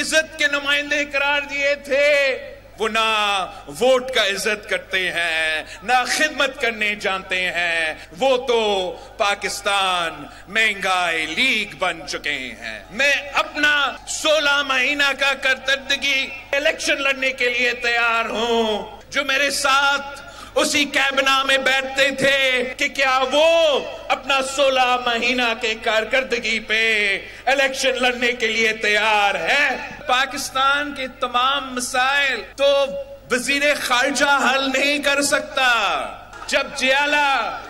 इज्जत के नुमाइंदे करार दिए थे, वो ना वोट का इज्जत करते हैं, ना खिदमत करने जानते हैं। वो तो पाकिस्तान महंगाई लीग बन चुके हैं। मैं अपना 16 महीना का करतर्दगी इलेक्शन लड़ने के लिए तैयार हूं। जो मेरे साथ उसी कैबिनेट में बैठते थे कि क्या वो अपना 16 महीना के कारकर्दगी पे इलेक्शन लड़ने के लिए तैयार है? पाकिस्तान के तमाम मसाइल तो वजीर खारजा हल नहीं कर सकता। जब जियाला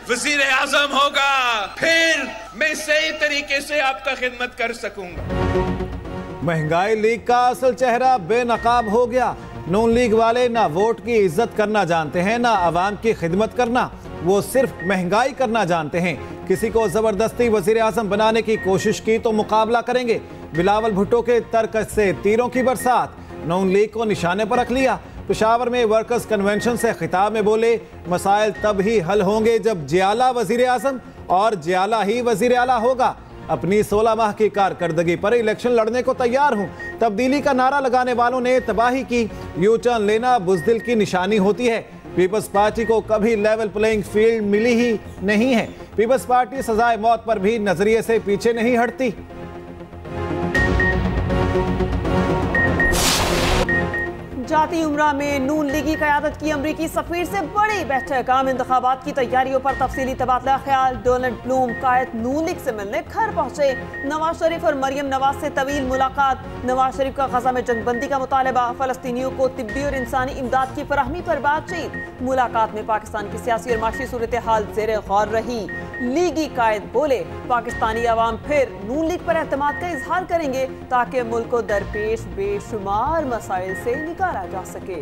वजीर आजम होगा, फिर मैं सही तरीके से आपका खिदमत कर सकूंगा। महंगाई लीग का असल चेहरा बेनकाब हो गया। नून लीग वाले ना वोट की इज्जत करना जानते हैं, ना आवाम की खिदमत करना, वो सिर्फ महंगाई करना जानते हैं। किसी को जबरदस्ती वजीर आजम बनाने की कोशिश की तो मुकाबला करेंगे। बिलावल भुट्टो के तर्क से तीरों की बरसात, नून लीग को निशाने पर रख लिया। पेशावर में वर्कर्स कन्वेंशन से खिताब में बोले, मसाइल तब ही हल होंगे जब जियाला वजीर आजम और जियाला ही वजीर आला होगा। अपनी 16 माह की कारकर्दगी पर इलेक्शन लड़ने को तैयार हूं। तब्दीली का नारा लगाने वालों ने तबाही की। यू टर्न लेना बुज़दिल की निशानी होती है। पीपल्स पार्टी को कभी लेवल प्लेइंग फील्ड मिली ही नहीं है। पीपल्स पार्टी सजाए मौत पर भी नजरिए से पीछे नहीं हटती। जाती उम्रा में नून लीगी क़यादत की अमरीकी सफीर से बड़ी बैठक। आम इंतखाबात की तैयारियों पर तफसीली तबादला ख्याल। डोनाल्ड ब्लूम कायद नून लीग से मिलने घर पहुंचे। नवाज शरीफ और मरियम नवाज से तवील मुलाकात। नवाज शरीफ का गजा में जंगबंदी का मुतालबा। फलस्तीनियों को तिब्बी और इंसानी इमदाद की फराहमी पर बातचीत। मुलाकात में पाकिस्तान की सियासी और माशी सूरत हाल ज़ेरे गौर रही। लीगी कायद बोले, पाकिस्तानी अवाम फिर नून लीग पर एतमाद का इजहार करेंगे ताकि मुल्क को दरपेश बेशुमार मसाइल से निकाला जा सके।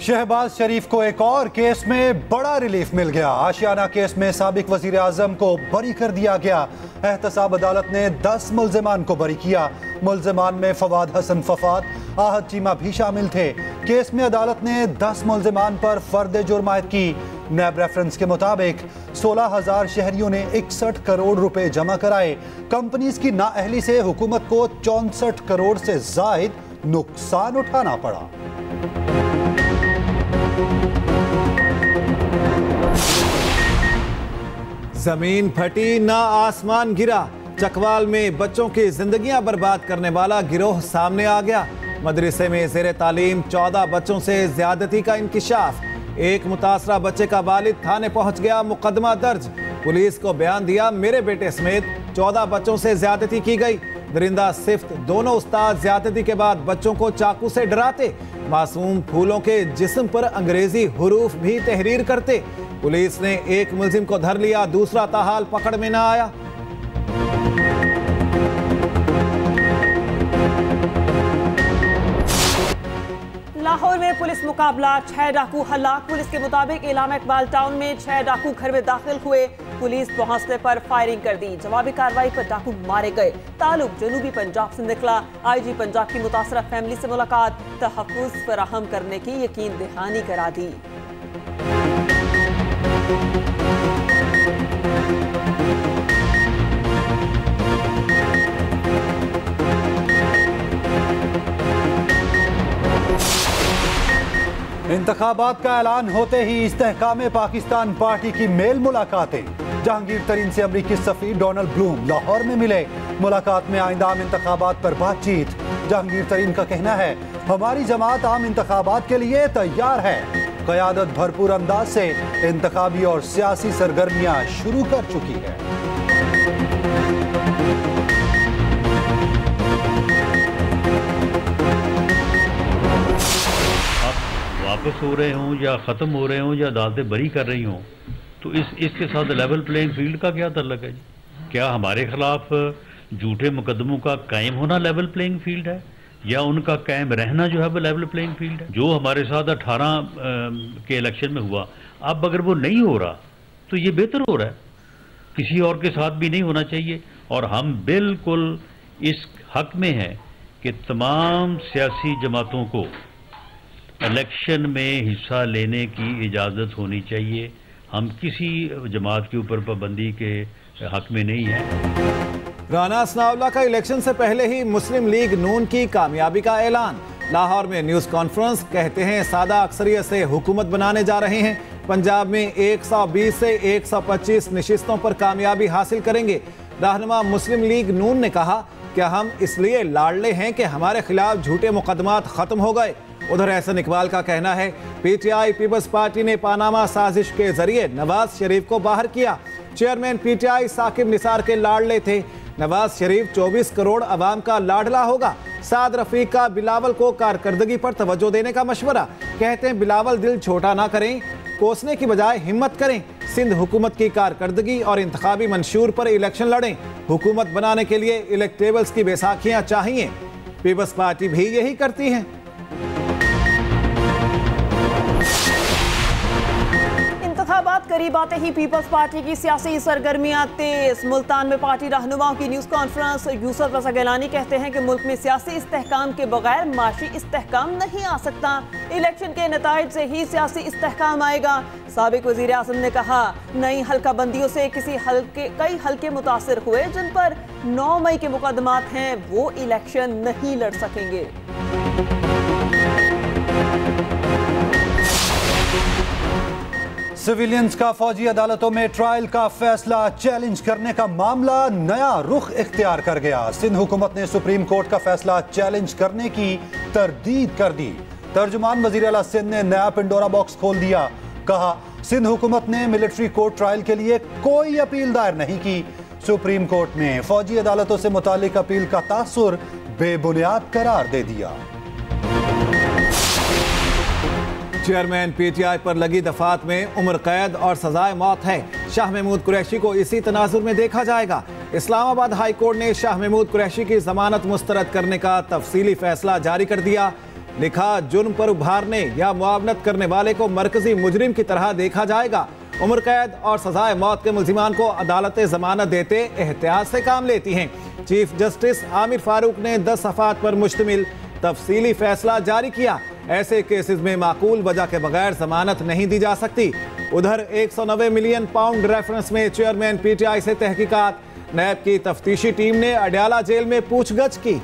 शहबाज शरीफ को एक और केस में बड़ा रिलीफ मिल गया। आशियाना केस में साबिक वजीर आजम को बरी कर दिया गया। एहतसाब अदालत ने 10 मुल्जिमान को बरी किया। मुल्जिमान में फवाद हसन फफाद, आहद चीमा भी शामिल थे। केस में अदालत ने 10 मुल्जिमान पर फर्द जुर्म आयद की। नैब रेफरेंस के मुताबिक 16,000 शहरियों ने 61 करोड़ रुपए जमा कराए। कंपनीज की नाअहली से हुकूमत को 64 करोड़ से जायद नुकसान उठाना पड़ा। जमीन फटी ना आसमान गिरा। चकवाल में बच्चों की जिंदगियां बर्बाद करने वाला गिरोह सामने आ गया। मदरसे में ज़ेरे तालीम 14 बच्चों से ज्यादती का इंकिशाफ। एक मुतासरा बच्चे का वालिद थाने पहुंच गया, मुकदमा दर्ज। पुलिस को बयान दिया, मेरे बेटे समेत 14 बच्चों से ज्यादती की गई। दरिंदा सिफ्त दोनों उस्ताद ज्यादती के बाद बच्चों को चाकू से डराते। मासूम फूलों के जिस्म पर अंग्रेजी हुरूफ भी तहरीर करते। पुलिस ने एक मुल्जिम को धर लिया, दूसरा ताहाल पकड़ में न आया। लाहौर में पुलिस मुकाबला, 6 डाकू हलाक। पुलिस के मुताबिक इलामा इकबाल टाउन में 6 डाकू घर में दाखिल हुए। पुलिस पहुंचने पर फायरिंग कर दी। जवाबी कार्रवाई पर डाकू मारे गए। ताल्लुक जनूबी पंजाब से निकला। IG पंजाब की मुतासरा फैमिली से मुलाकात, तहफ़्फ़ुज़ फराहम करने की यकीन दहानी करा दी। इंतखाबात का ऐलान होते ही इस्तेहकाम पाकिस्तान पार्टी की मेल मुलाकातें। जहांगीर तरीन से अमरीकी सफीर डोनाल्ड ब्लूम लाहौर में मिले। मुलाकात में आइंदा आम इंतखाबात पर बातचीत। जहांगीर तरीन का कहना है, हमारी जमात आम इंतखाबात के लिए तैयार है। क़यादत भरपूर अंदाज से इंतखाबी और सियासी सरगर्मियां शुरू कर चुकी है। वापस हो रहे हों या ख़त्म हो रहे हों या अदालतें बरी कर रही हों, तो इसके साथ लेवल प्लेइंग फील्ड का क्या ताल्लुक है जी? क्या हमारे खिलाफ झूठे मुकदमों का कायम होना लेवल प्लेइंग फील्ड है, या उनका कायम रहना जो है वो लेवल प्लेइंग फील्ड है? जो हमारे साथ 18 के इलेक्शन में हुआ, अब अगर वो नहीं हो रहा तो ये बेहतर हो रहा है। किसी और के साथ भी नहीं होना चाहिए। और हम बिल्कुल इस हक में हैं कि तमाम सियासी जमातों को इलेक्शन में हिस्सा लेने की इजाज़त होनी चाहिए। हम किसी जमात के ऊपर पाबंदी के हक में नहीं है। राना सनाउल्लाह का इलेक्शन से पहले ही मुस्लिम लीग नून की कामयाबी का ऐलान। लाहौर में न्यूज़ कॉन्फ्रेंस, कहते हैं सादा अक्सरियत से हुकूमत बनाने जा रहे हैं। पंजाब में 120 से 125 नशिस्तों पर कामयाबी हासिल करेंगे। रहनुमा मुस्लिम लीग नून ने कहा कि हम इसलिए लाडले हैं कि हमारे खिलाफ झूठे मुकदमात खत्म हो गए। उधर एहसन इकबाल का कहना है पीटीआई पीपल्स पार्टी ने पानामा साजिश के जरिए नवाज शरीफ को बाहर किया। चेयरमैन पीटीआई साकिब निसार के लाडले थे। नवाज शरीफ 24 करोड़ अवाम का लाडला होगा। साद रफीक का बिलावल को कारकर्दगी पर तवज्जो देने का मशवरा। कहते हैं बिलावल दिल छोटा ना करें, कोसने की बजाय हिम्मत करें। सिंध हुकूमत की कारकर्दगी और इंतखाबी मंशूर पर इलेक्शन लड़ें। हुकूमत बनाने के लिए इलेक्टेबल्स की बैसाखियां चाहिए। पीपल्स पार्टी भी यही करती है। इंतखाबात करीब आते ही पीपल्स पार्टी की सियासी सरगर्मियां तेज। मुल्तान में पार्टी रहनुमाओं की न्यूज़ कॉन्फ्रेंस। यूसुफ रज़ा गिलानी कहते हैं कि मुल्क में सियासी इस्तेहकाम के बगैर माशी इस्तेहकाम नहीं आ सकता। इलेक्शन के नताइज से ही सियासी इस्तेहकाम आएगा। साबिक वज़ीर आज़म ने कहा नई हल्का बंदियों से कई हल्के मुतासिर हुए जिन पर 9 मई के मुकदमात हैं, वो इलेक्शन नहीं लड़ सकेंगे। सिविलियंस का फौजी अदालतों में ट्रायल का फैसला चैलेंज करने का मामला नया रुख इख्तियार कर गया। सिंध हुकूमत ने सुप्रीम कोर्ट का फैसला चैलेंज करने की तरदीद कर दी। तर्जुमान वजीर आला सिंध ने नया पिंडोरा बॉक्स खोल दिया। कहा सिंध हुकूमत ने मिलिट्री कोर्ट ट्रायल के लिए कोई अपील दायर नहीं की। सुप्रीम कोर्ट ने फौजी अदालतों से मुतालिक अपील का तासुर बेबुनियाद करार दे दिया। चेयरमैन पीटीआई पर लगी दफात में उम्र कैद और सजाए मौत है। शाह महमूद कुरैशी को इसी तनाजुर में देखा जाएगा। इस्लामाबाद हाई कोर्ट ने शाह महमूद कुरैशी की जमानत मुस्तरद करने का तफसीली फैसला जारी कर दिया। लिखा जुर्म पर उभारने या मुआवनत करने वाले को मरकजी मुजरिम की तरह देखा जाएगा। उम्र कैद और सजाए मौत के मुल्जिमान को अदालतें जमानत देते एहतियात से काम लेती हैं। चीफ जस्टिस आमिर फारूक ने 10 सफ़ात पर मुश्तमिल तफसीली फैसला जारी किया। ऐसे केसेस में माकूल वजह के बगैर जमानत नहीं दी जा सकती। उधर 190 मिलियन पाउंड रेफरेंस में चेयरमैन पीटीआई से तहकीकात। नैब की तफ्तीशी टीम ने अडयाला जेल में पूछगछ की।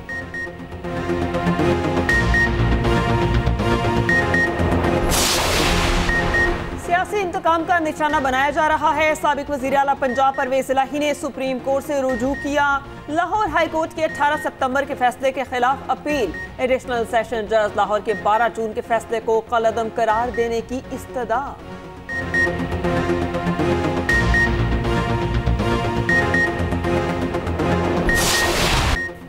सियासी इंतकाम का निशाना बनाया जा रहा है। साबिक वज़ीर आला पंजाब परवेज़ इलाही ने सुप्रीम कोर्ट से रुजू किया। लाहौर हाई कोर्ट के 18 सितंबर के फैसले के खिलाफ अपील। एडिशनल सेशन जज लाहौर के 12 जून के फैसले को कलअदम करार देने की इस्तदा।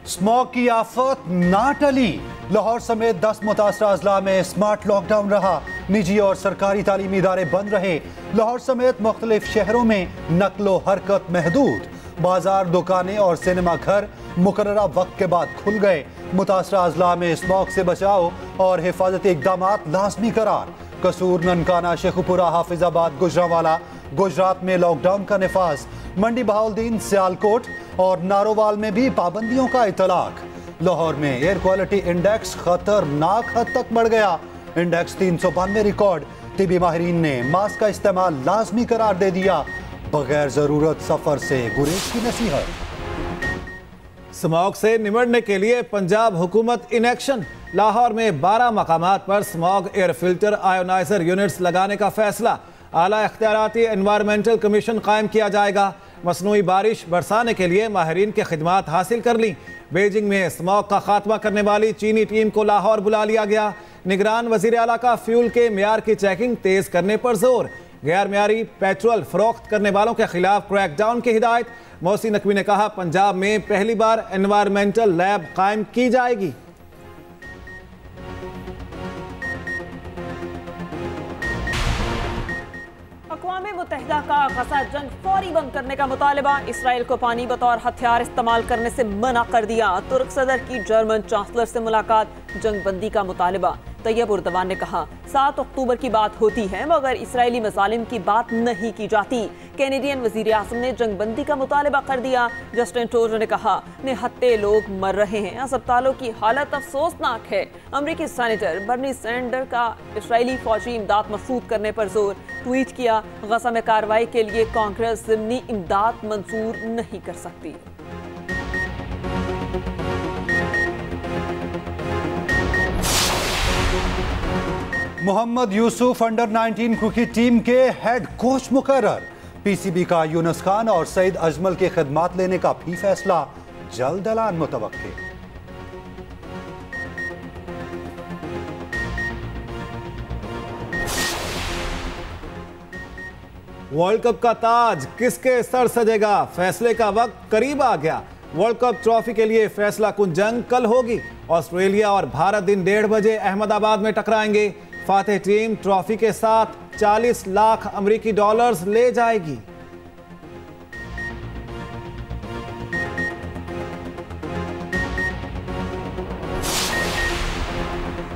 स्मॉग की आफत ना टली। लाहौर समेत 10 मुतासरा अजला में स्मार्ट लॉकडाउन रहा। निजी और सरकारी तालीमी इदारे बंद रहे। लाहौर समेत मुख्तलिफ शहरों में नकलो हरकत महदूद। बाजार, दुकानें और सिनेमा घर मुकर्ररा वक्त के बाद खुल गए। मुतासरा अजला में स्मॉग से बचाव और हिफाजती इक़दामात लाजमी करार। कसूर, ननकाना, शेखुपुरा, हाफिजाबाद, गुजरांवाला गुजरात में लॉकडाउन का निफाज। मंडी, बहाउद्दीन, सियालकोट और नारोवाल में भी पाबंदियों का इतलाक। लाहौर में एयर क्वालिटी इंडेक्स खतरनाक हद तक बढ़ गया। Index 392 record. तिबी माहिरीन ने मास्क का इस्तेमाल लाजमी करार दे दिया। बगैर जरूरत सफर से गुरेज की नसीहत। स्मॉग से निमटने के लिए पंजाब हुकूमत इन एक्शन। लाहौर में 12 मकामात पर smog air filter ionizer units लगाने का फैसला। आला इख्तियाराती एनवायरमेंटल कमीशन कायम किया जाएगा। मसनूई बारिश बरसाने के लिए माहिरीन की खिदमात हासिल कर ली। बीजिंग में स्मॉग का खात्मा करने वाली चीनी टीम को लाहौर बुला लिया गया। निगरान वजीर आला का फ्यूल के मेयार की चेकिंग तेज करने पर जोर। गैर मेयारी पेट्रोल फरोख्त करने वालों के खिलाफ क्रैकडाउन की हिदायत। मोहसिन नकवी ने कहा पंजाब में पहली बार एनवायरमेंटल लैब कायम की जाएगी। अक़वाम मुत्तहिदा का गजा जंग फौरी बंद करने का मुतालबा। इसराइल को पानी बतौर हथियार इस्तेमाल करने से मना कर दिया। तुर्क सदर की जर्मन चांसलर से मुलाकात। जंग बंदी का मुतालबा। तैयब उर्दवान ने कहा 7 अक्टूबर की बात होती है मगर इसराइली मजालिम की बात नहीं की जाती। कैनेडियन वजीर आज़म ने जंगबंदी का मुतालबा कर दिया। जस्टिन ट्रूडो ने कहा निहत्ते लोग मर रहे हैं, अस्पतालों की हालत अफसोसनाक है। अमरीकी सेनेटर बर्नी सैंडर का इसराइली फौजी इमदाद मफरूद करने पर जोर। ट्वीट किया गजा में कार्रवाई के लिए कांग्रेस ज़िमनी इमदाद मंजूर नहीं कर सकती। Mohammad Yousuf under 19 cricket team के हेड कोच मुकर्रर। पीसीबी का यूनुस खान और सईद अजमल की खिदमत लेने का भी फैसला जल्द ऐलान मुतवक्के। वर्ल्ड कप का ताज किसके सर सजेगा, फैसले का वक्त करीब आ गया। वर्ल्ड कप ट्रॉफी के लिए फैसला कुन जंग कल होगी। ऑस्ट्रेलिया और भारत दिन 1:30 बजे अहमदाबाद में टकराएंगे। फातेह टीम ट्रॉफी के साथ 40 लाख अमेरिकी डॉलर्स ले जाएगी।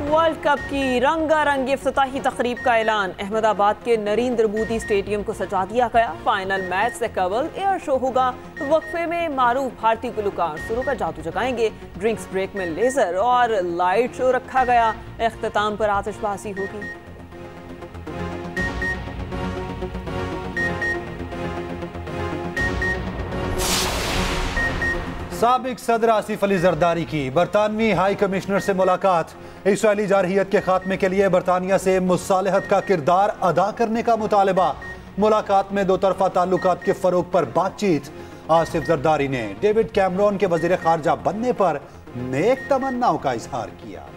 वर्ल्ड कप की रंगारंग इफ्तिताही तकरीब का ऐलान। अहमदाबाद के नरेंद्र मोदी स्टेडियम को सजा दिया गया। फाइनल मैच से कबल एयर शो होगा। वक्फे में मारूफ भारतीय गुलकार सुरों का जादू जगाएंगे। ड्रिंक्स ब्रेक में लेजर और लाइट शो रखा गया। इख्तिताम पर आतिशबाजी होगी। साबिक सदर आसिफ अली जरदारी की बरतानवी हाई कमिश्नर से मुलाकात। इसराइली जारहियत के खात्मे के लिए बरतानिया से मुसालहत का किरदार अदा करने का मुतालबा। मुलाकात में दो तरफा ताल्लुकात के फरोग पर बातचीत। आसिफ जरदारी ने डेविड कैमरॉन के वजीर खारजा बनने पर नेक तमन्नाओं का इजहार किया।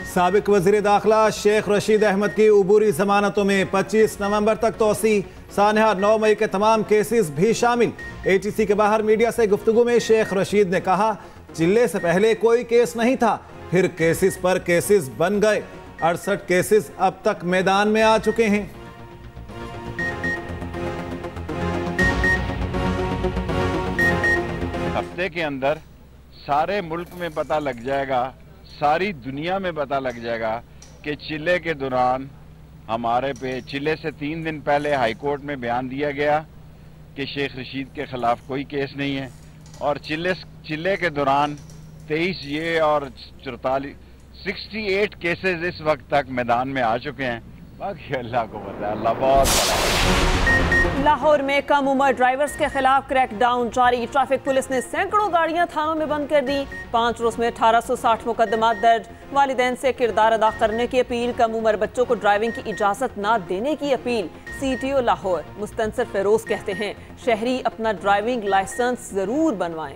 साबिक वजीर दाखिला शेख रशीद अहमद की उबूरी जमानतों में 25 नवंबर तक तोसी। सानहा 9 मई के तमाम केसेस भी शामिल। एटीसी के बाहर मीडिया से गुफ्तगू में शेख रशीद ने कहा चिल्ले से पहले कोई केस नहीं था, फिर केसेस पर केसेस बन गए। 68 केसेस अब तक मैदान में आ चुके हैं। हफ्ते के अंदर सारे मुल्क में पता लग जाएगा, सारी दुनिया में पता लग जाएगा कि चिल्ले के दौरान हमारे पे चिल्ले से 3 दिन पहले हाई कोर्ट में बयान दिया गया कि शेख रशीद के खिलाफ कोई केस नहीं है, और चिल्ले के दौरान 23 ये और 68 केसेस इस वक्त तक मैदान में आ चुके हैं। बाकी अल्लाह को पता है, अल्लाह बहुत बड़ा। लाहौर में कम उम्र ड्राइवर्स के खिलाफ क्रैकडाउन जारी। ट्रैफिक पुलिस ने सैकड़ों गाड़ियां थानों में बंद कर दी। 5 रोज में 1860 मुकदमात दर्ज। वालिदैन से किरदार अदा करने की अपील। कम उम्र बच्चों को ड्राइविंग की इजाजत ना देने की अपील। CTO लाहौर मुस्तनसर फेरोज कहते हैं शहरी अपना ड्राइविंग लाइसेंस जरूर बनवाएं।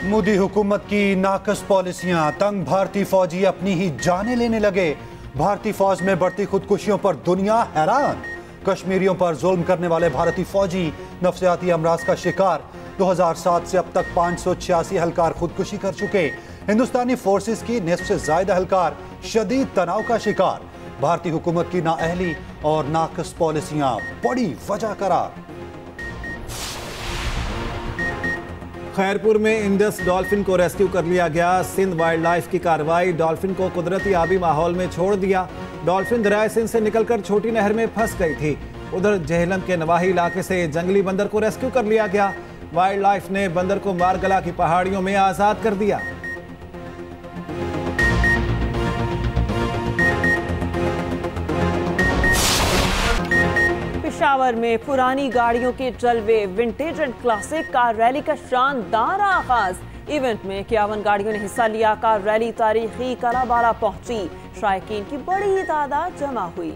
मोदी हुकूमत की नाकस पॉलिसियां, तंग भारतीय फौजी अपनी ही जाने लेने लगे। भारतीय फौज में बढ़ती खुदकुशियों पर दुनिया हैरान। कश्मीरियों पर जुल्म करने वाले भारतीय फौजी नफसियाती अमराज का शिकार। 2007 से अब तक 586 एहलकार खुदकुशी कर चुके। हिंदुस्तानी फोर्सेस की निस्फ से ज्यादा एहलकार शदीद तनाव का शिकार। भारतीय हुकूमत की नाअहली और नाकस पॉलिसियां बड़ी वजह करार। खैरपुर में इंडस डॉल्फिन को रेस्क्यू कर लिया गया। सिंध वाइल्ड लाइफ की कार्रवाई। डॉल्फिन को कुदरती आबी माहौल में छोड़ दिया। डॉल्फिन दरियाए सिंध से निकलकर छोटी नहर में फंस गई थी। उधर जेहलम के नवाही इलाके से जंगली बंदर को रेस्क्यू कर लिया गया। वाइल्ड लाइफ ने बंदर को मारगला की पहाड़ियों में आजाद कर दिया। पेशावर में पुरानी गाड़ियों के जलवे। Vintage and classic car rally का शानदार आगाज। इवेंट में 51 गाड़ियों ने हिस्सा लिया। कार रैली तारीखी कलाबारा पहुंची। शायकीन की बड़ी तादाद जमा हुई।